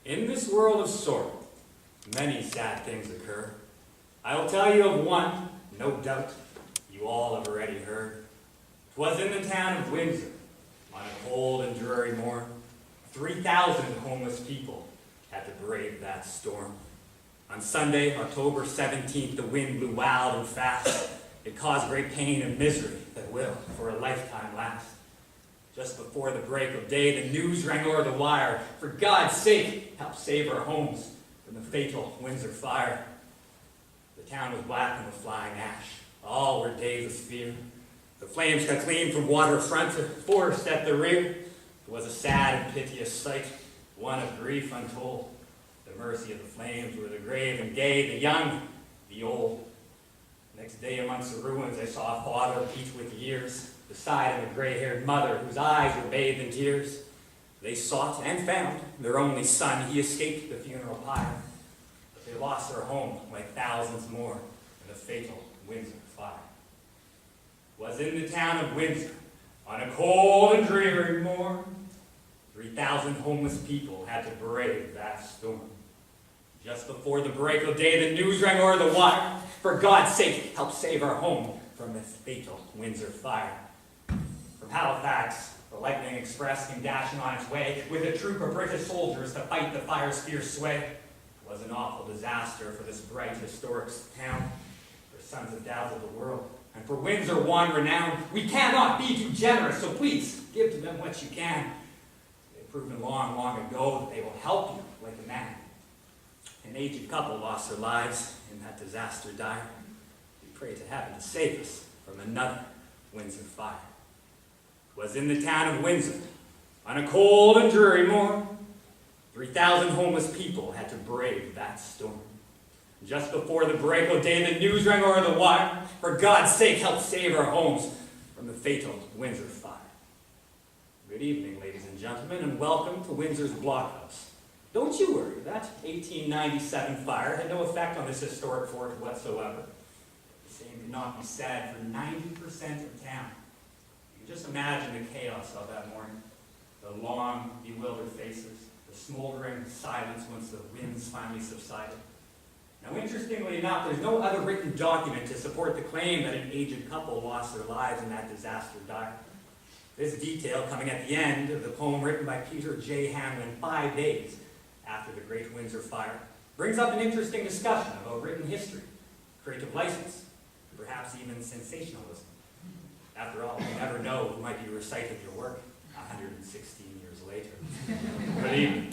In this world of sorrow, many sad things occur. I will tell you of one, no doubt, you all have already heard. 'Twas in the town of Windsor, on a cold and dreary morn, 3,000 homeless people had to brave that storm. On Sunday, October 17th, the wind blew wild and fast. It caused great pain and misery that will, for a lifetime, last. Just before the break of day, the news rang o'er the wire. For God's sake, help save our homes from the fatal Windsor fire. The town was blackened with flying ash. All were days of fear. The flames cut clean from waterfront to forest at the rear. It was a sad and piteous sight, one of grief untold. The mercy of the flames were the grave and gay, the young, the old. Next day amongst the ruins I saw a father beat with years, beside him a gray-haired mother whose eyes were bathed in tears. They sought and found their only son. He escaped the funeral pyre, but they lost their home like thousands more in the fatal Windsor fire. 'Twas in the town of Windsor, on a cold and dreary morn, 3,000 homeless people had to brave that storm. Just before the break of day, the news rang o'er the wire. For God's sake, help save our home from this fatal Windsor fire. From Halifax, the Lightning Express came dashing on its way with a troop of British soldiers to fight the fire's fierce sway. It was an awful disaster for this bright, historic town, for sons of Dows of the world, and for Windsor one renowned. We cannot be too generous, so please give to them what you can. They've proven long, long ago that they will help you like a man. An aged couple lost their lives in that disaster dire. We pray to heaven to save us from another Windsor fire. 'Twas in the town of Windsor, on a cold and dreary morn, 3,000 homeless people had to brave that storm. Just before the break of day, the news rang o'er the wire. For God's sake, help save our homes from the fatal Windsor fire. Good evening, ladies and gentlemen, and welcome to Windsor's blockhouse. Don't you worry, that 1897 fire had no effect on this historic fort whatsoever. The same could not be said for 90% of town. You can just imagine the chaos of that morning. The long, bewildered faces, the smoldering silence once the winds finally subsided. Now, interestingly enough, there's no other written document to support the claim that an aged couple lost their lives in that disaster dire. This detail coming at the end of the poem written by Peter J. Hamlin 5 days after the Great Windsor Fire brings up an interesting discussion about written history, creative license, and perhaps even sensationalism. After all, you never know who might be reciting your work 116 years later. Good evening.